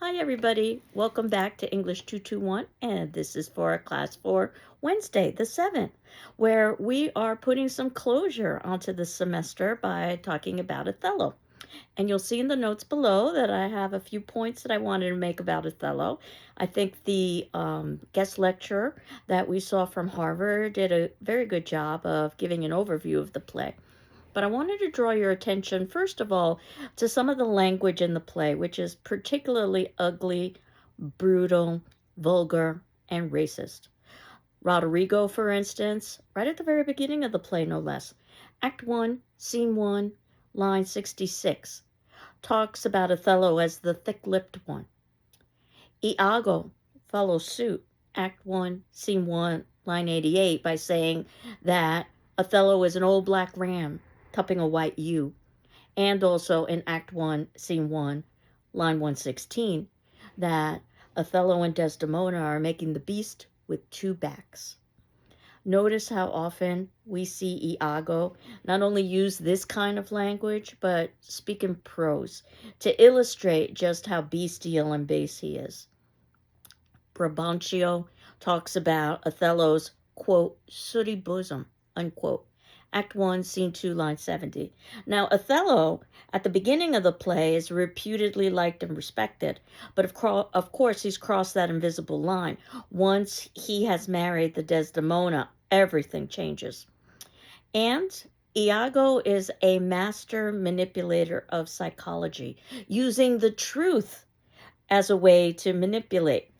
Hi, everybody. Welcome back to English 221, and this is for class for Wednesday, the 7th, where we are putting some closure onto the semester by talking about Othello. And you'll see in the notes below that I have a few points that I wanted to make about Othello. I think the guest lecturer that we saw from Harvard did a very good job of giving an overview of the play. But I wanted to draw your attention, first of all, to some of the language in the play, which is particularly ugly, brutal, vulgar, and racist. Roderigo, for instance, right at the very beginning of the play, no less, Act 1, Scene 1, line 66, talks about Othello as the thick lipped one. Iago follows suit, Act 1, Scene 1, line 88, by saying that Othello is an old black ram tupping a white ewe, and also in Act 1, Scene 1, line 116, that Othello and Desdemona are making the beast with two backs. Notice how often we see Iago not only use this kind of language, but speak in prose to illustrate just how bestial and base he is. Brabantio talks about Othello's, quote, sooty bosom, unquote. Act 1, Scene 2, line 70. Now, Othello, at the beginning of the play, is reputedly liked and respected, but of course he's crossed that invisible line. Once he has married the Desdemona, everything changes. And Iago is a master manipulator of psychology, using the truth as a way to manipulate.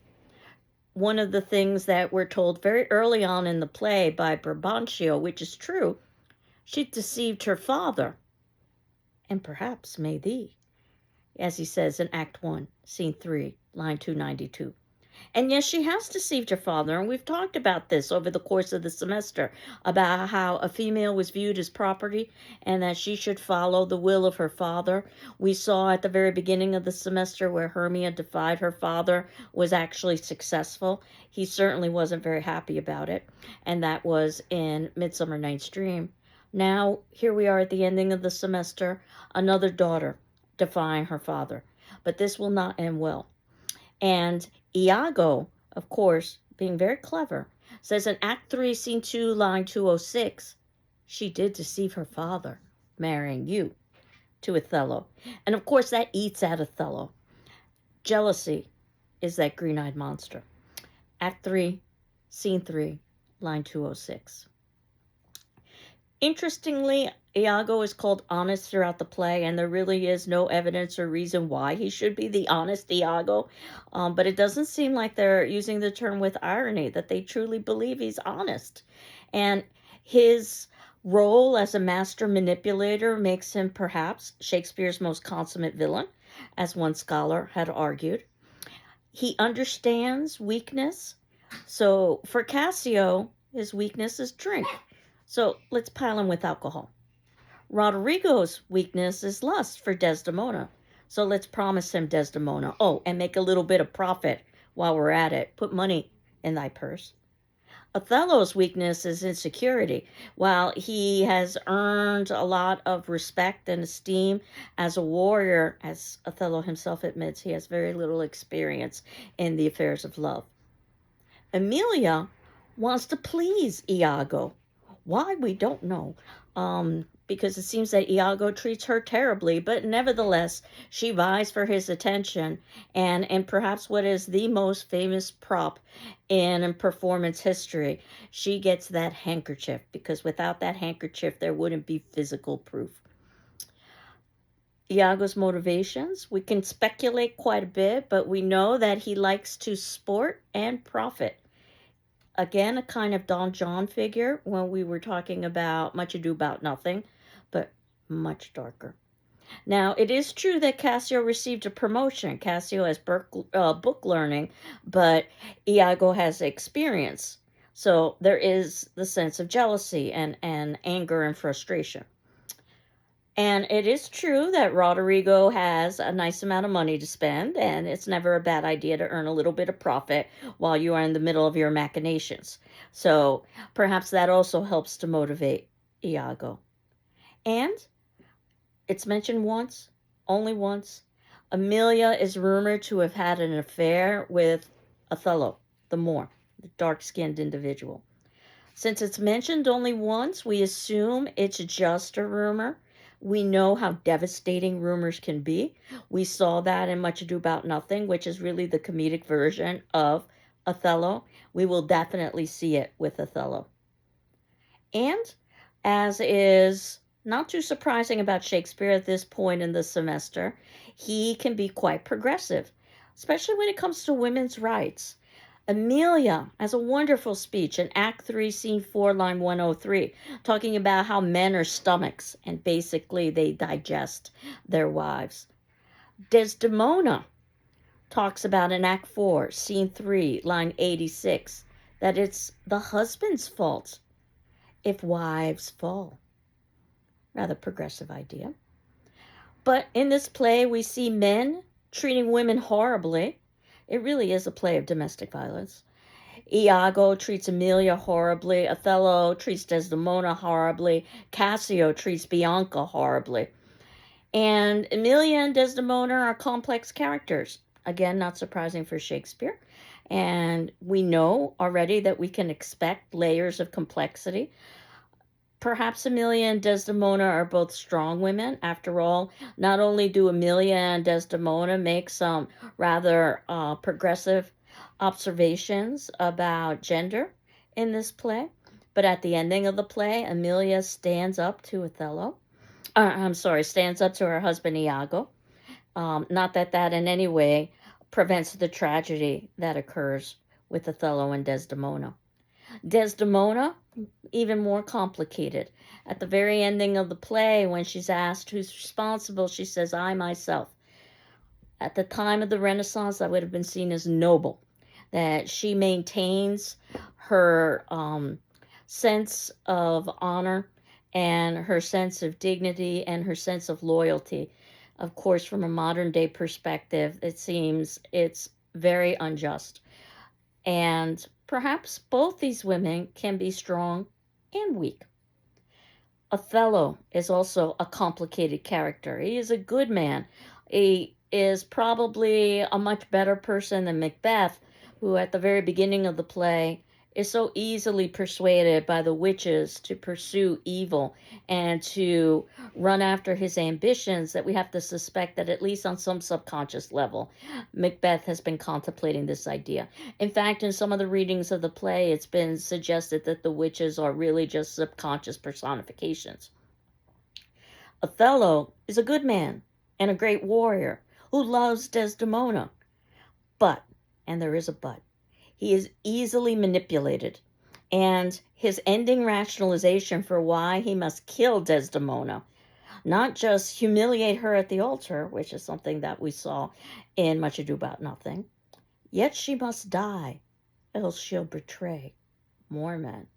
One of the things that we're told very early on in the play by Brabantio, which is true, she deceived her father, and perhaps may thee, as he says in Act 1, Scene 3, line 292. And yes, she has deceived her father, and we've talked about this over the course of the semester, about how a female was viewed as property and that she should follow the will of her father. We saw at the very beginning of the semester where Hermia defied her father was actually successful. He certainly wasn't very happy about it, and that was in Midsummer Night's Dream. Now, here we are at the ending of the semester, another daughter defying her father. But this will not end well. And Iago, of course, being very clever, says in Act 3, Scene 2, line 206, she did deceive her father, marrying you to Othello. And of course, that eats at Othello. Jealousy is that green eyed monster. Act 3, Scene 3, line 206. Interestingly, Iago is called honest throughout the play, and there really is no evidence or reason why he should be the honest Iago. But it doesn't seem like they're using the term with irony, that they truly believe he's honest. And his role as a master manipulator makes him perhaps Shakespeare's most consummate villain, as one scholar had argued. He understands weakness. So for Cassio, his weakness is drink. So let's pile him with alcohol. Roderigo's weakness is lust for Desdemona. So let's promise him Desdemona. Oh, and make a little bit of profit while we're at it. Put money in thy purse. Othello's weakness is insecurity. While he has earned a lot of respect and esteem as a warrior, as Othello himself admits, he has very little experience in the affairs of love. Emilia wants to please Iago. Why, we don't know. Because it seems that Iago treats her terribly, but nevertheless, she vies for his attention. And in perhaps what is the most famous prop in performance history, she gets that handkerchief, because without that handkerchief, there wouldn't be physical proof. Iago's motivations, we can speculate quite a bit, but we know that he likes to sport and profit. Again, a kind of Don John figure when we were talking about Much Ado About Nothing, but much darker. Now, it is true that Cassio received a promotion. Cassio has book learning, but Iago has experience. So there is the sense of jealousy and anger and frustration. And it is true that Roderigo has a nice amount of money to spend, and it's never a bad idea to earn a little bit of profit while you are in the middle of your machinations. So perhaps that also helps to motivate Iago. And it's mentioned once, only once, Emilia is rumored to have had an affair with Othello, the Moor, the dark-skinned individual. Since it's mentioned only once, we assume it's just a rumor. We know how devastating rumors can be. We saw that in Much Ado About Nothing, which is really the comedic version of Othello. We will definitely see it with Othello. And as is not too surprising about Shakespeare at this point in the semester, he can be quite progressive, especially when it comes to women's rights. Emilia has a wonderful speech in Act 3, Scene 4, line 103, talking about how men are stomachs and basically they digest their wives. Desdemona talks about in Act 4, Scene 3, line 86, that it's the husband's fault if wives fall. Rather progressive idea. But in this play, we see men treating women horribly. It really is a play of domestic violence. Iago treats Emilia horribly. Othello treats Desdemona horribly. Cassio treats Bianca horribly. And Emilia and Desdemona are complex characters. Again, not surprising for Shakespeare. And we know already that we can expect layers of complexity. Perhaps Emilia and Desdemona are both strong women. After all, not only do Emilia and Desdemona make some rather progressive observations about gender in this play, but at the ending of the play, Emilia stands up to Othello. Stands up to her husband Iago. Not that that in any way prevents the tragedy that occurs with Othello and Desdemona. Desdemona, even more complicated. At the very ending of the play, when she's asked who's responsible, she says, I myself. At the time of the Renaissance, that would have been seen as noble, that she maintains her sense of honor and her sense of dignity and her sense of loyalty. Of course, from a modern day perspective, it seems it's very unjust. And perhaps both these women can be strong and weak. Othello is also a complicated character. He is a good man. He is probably a much better person than Macbeth, who at the very beginning of the play is so easily persuaded by the witches to pursue evil and to run after his ambitions that we have to suspect that at least on some subconscious level, Macbeth has been contemplating this idea. In fact, in some of the readings of the play, it's been suggested that the witches are really just subconscious personifications. Othello is a good man and a great warrior who loves Desdemona. But, and there is a but, he is easily manipulated, and his ending rationalization for why he must kill Desdemona, not just humiliate her at the altar, which is something that we saw in Much Ado About Nothing, yet she must die, else she'll betray more men.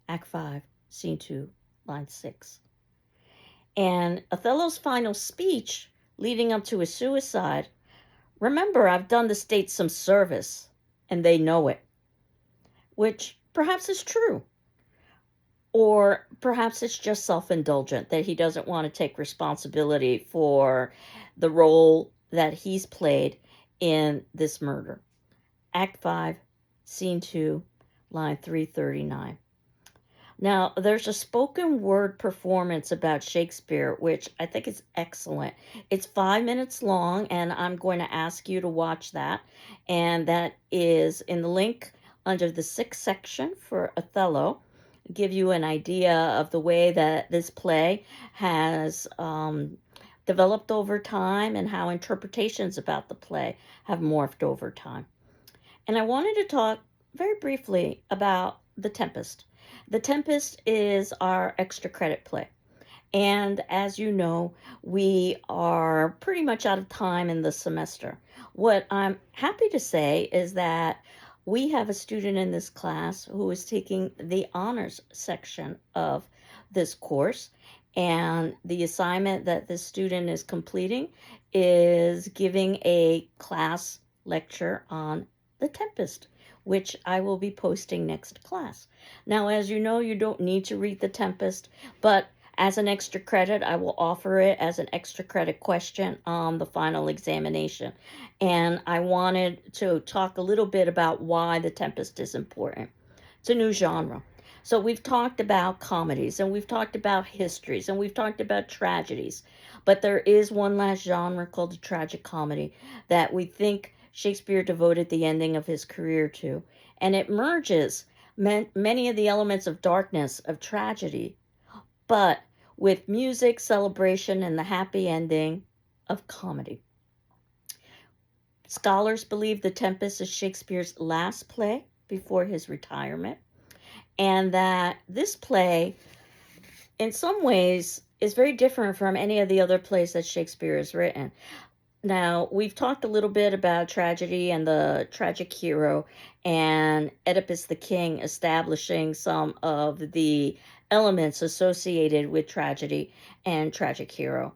Act 5, Scene 2, line 6. And Othello's final speech leading up to his suicide, remember, I've done the state some service, and they know it, which perhaps is true. Or perhaps it's just self-indulgent, that he doesn't want to take responsibility for the role that he's played in this murder. Act 5, Scene 2, line 339. Now, there's a spoken word performance about Shakespeare, which I think is excellent. It's 5 minutes long, and I'm going to ask you to watch that. And that is in the link under the 6th section for Othello. Give you an idea of the way that this play has developed over time and how interpretations about the play have morphed over time. And I wanted to talk very briefly about The Tempest. The Tempest is our extra credit play. And as you know, we are pretty much out of time in the semester. What I'm happy to say is that we have a student in this class who is taking the honors section of this course. And the assignment that this student is completing is giving a class lecture on The Tempest, which I will be posting next class. Now, as you know, you don't need to read The Tempest, but As an extra credit, I will offer it as an extra credit question on the final examination. And I wanted to talk a little bit about why The Tempest is important. It's a new genre. So we've talked about comedies, and we've talked about histories, and we've talked about tragedies. But there is one last genre called the tragic comedy that we think Shakespeare devoted the ending of his career to. And it merges many of the elements of darkness, of tragedy, but with music, celebration, and the happy ending of comedy. Scholars believe The Tempest is Shakespeare's last play before his retirement, and that this play, in some ways, is very different from any of the other plays that Shakespeare has written. Now, we've talked a little bit about tragedy and the tragic hero and Oedipus the King establishing some of the elements associated with tragedy and tragic hero.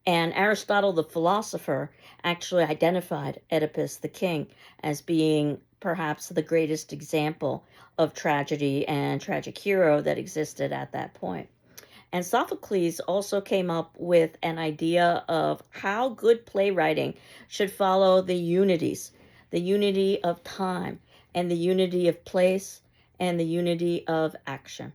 And Aristotle the philosopher actually identified Oedipus the King as being perhaps the greatest example of tragedy and tragic hero that existed at that point. And Sophocles also came up with an idea of how good playwriting should follow the unities, the unity of time, and the unity of place, and the unity of action.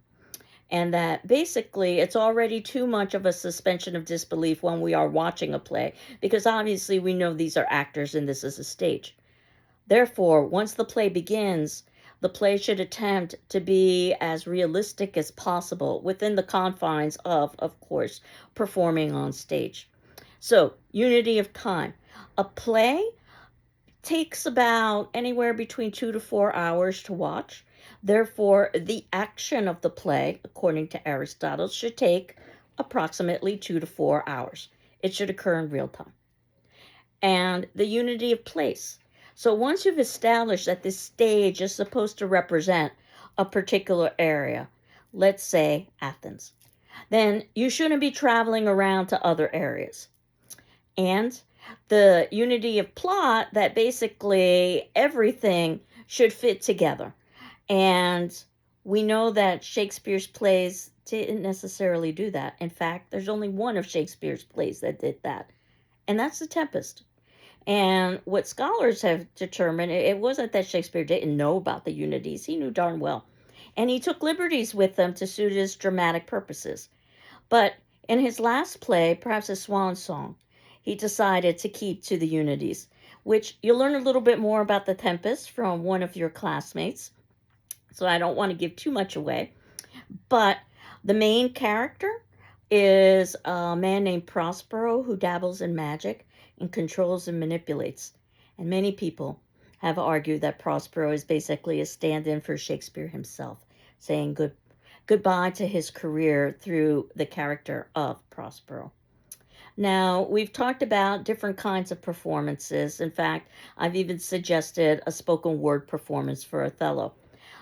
And that basically it's already too much of a suspension of disbelief when we are watching a play, because obviously we know these are actors and this is a stage. Therefore, once the play begins, the play should attempt to be as realistic as possible within the confines of course, performing on stage. So, unity of time. A play takes about anywhere between 2 to 4 hours to watch. Therefore, the action of the play, according to Aristotle, should take approximately 2 to 4 hours. It should occur in real time. And the unity of place. So once you've established that this stage is supposed to represent a particular area, let's say Athens, then you shouldn't be traveling around to other areas. And the unity of plot, that basically everything should fit together. And we know that Shakespeare's plays didn't necessarily do that. In fact, there's only one of Shakespeare's plays that did that, and that's The Tempest. And what scholars have determined, it wasn't that Shakespeare didn't know about the unities. He knew darn well. And he took liberties with them to suit his dramatic purposes. But in his last play, perhaps a swan song, he decided to keep to the unities, which you'll learn a little bit more about The Tempest from one of your classmates. So I don't want to give too much away. But the main character is a man named Prospero who dabbles in magic and controls and manipulates. And many people have argued that Prospero is basically a stand-in for Shakespeare himself, saying goodbye to his career through the character of Prospero. Now, we've talked about different kinds of performances. In fact, I've even suggested a spoken word performance for Othello.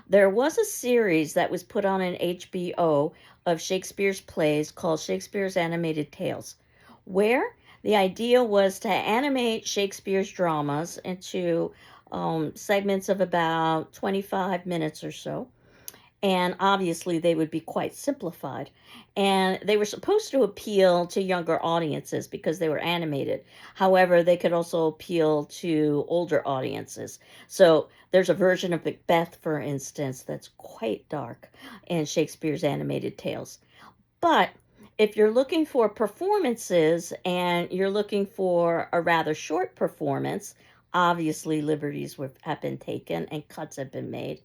There was a series that was put on an HBO of Shakespeare's plays called Shakespeare's Animated Tales, where the idea was to animate Shakespeare's dramas into segments of about 25 minutes or so. And obviously, they would be quite simplified. And they were supposed to appeal to younger audiences because they were animated. However, they could also appeal to older audiences. So there's a version of Macbeth, for instance, that's quite dark in Shakespeare's animated tales. But if you're looking for performances and you're looking for a rather short performance, obviously liberties have been taken and cuts have been made.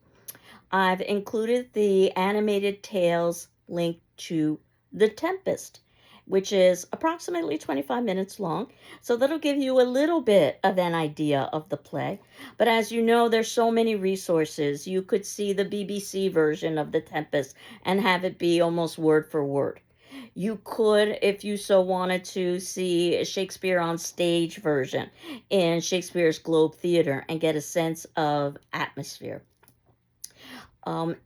I've included the animated tales link to The Tempest, which is approximately 25 minutes long. So that'll give you a little bit of an idea of the play. But as you know, there's so many resources. You could see the BBC version of The Tempest and have it be almost word for word. You could, if you so wanted to, see a Shakespeare on Stage version in Shakespeare's Globe Theatre and get a sense of atmosphere.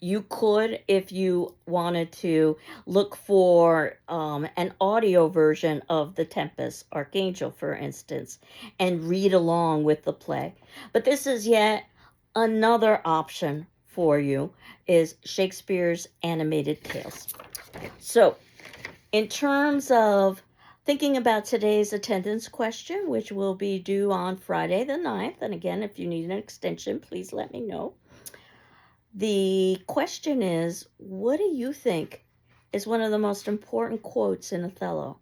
You could, if you wanted to, look for an audio version of The Tempest, Archangel, for instance, and read along with the play. But this is yet another option for you, is Shakespeare's Animated Tales. So, In terms of thinking about today's attendance question, which will be due on Friday the 9th, and again, if you need an extension, please let me know. The question is, what do you think is one of the most important quotes in Othello,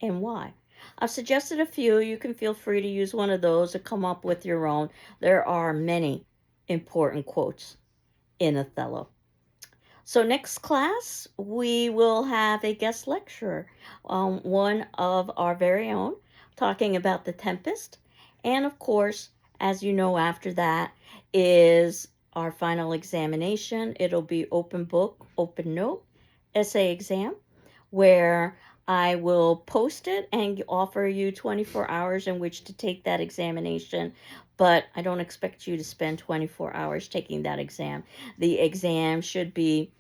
and why? I've suggested a few. You can feel free to use one of those or come up with your own. There are many important quotes in Othello. So next class, we will have a guest lecturer, one of our very own, talking about The Tempest. And of course, as you know, after that is our final examination. It'll be open book, open note, essay exam, where I will post it and offer you 24 hours in which to take that examination. But I don't expect you to spend 24 hours taking that exam. The exam should be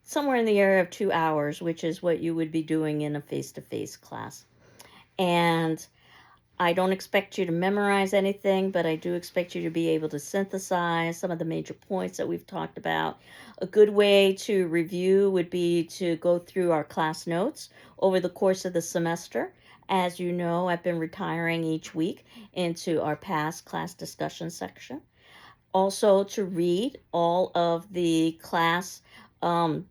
somewhere in the area of 2 hours, which is what you would be doing in a face-to-face class. And I don't expect you to memorize anything, but I do expect you to be able to synthesize some of the major points that we've talked about. A good way to review would be to go through our class notes over the course of the semester. As you know, I've been retiring each week into our past class discussion section. Also, to read all of the um,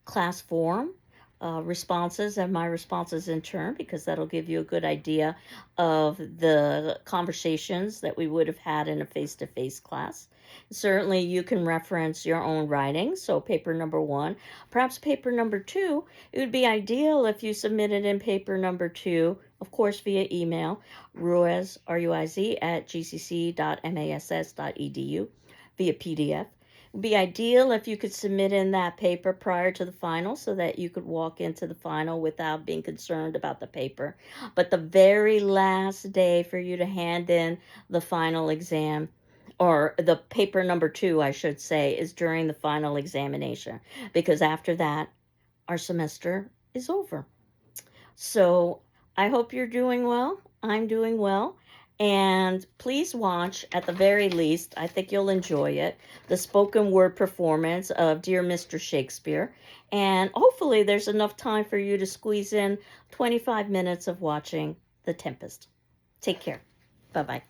class form responses and my responses in turn, because that'll give you a good idea of the conversations that we would have had in a face-to-face class. Certainly you can reference your own writing, so paper number 1. Perhaps paper number 2, it would be ideal if you submitted in paper number 2, of course via email, ruiz, R-U-I-Z, at gcc.mass.edu via PDF. It'd be ideal if you could submit in that paper prior to the final so that you could walk into the final without being concerned about the paper. But the very last day for you to hand in the final exam, or the paper number 2, I should say, is during the final examination, because after that, our semester is over. So I hope you're doing well. I'm doing well. And please watch, at the very least, I think you'll enjoy it, the spoken word performance of Dear Mr. Shakespeare. And hopefully there's enough time for you to squeeze in 25 minutes of watching The Tempest. Take care. Bye-bye.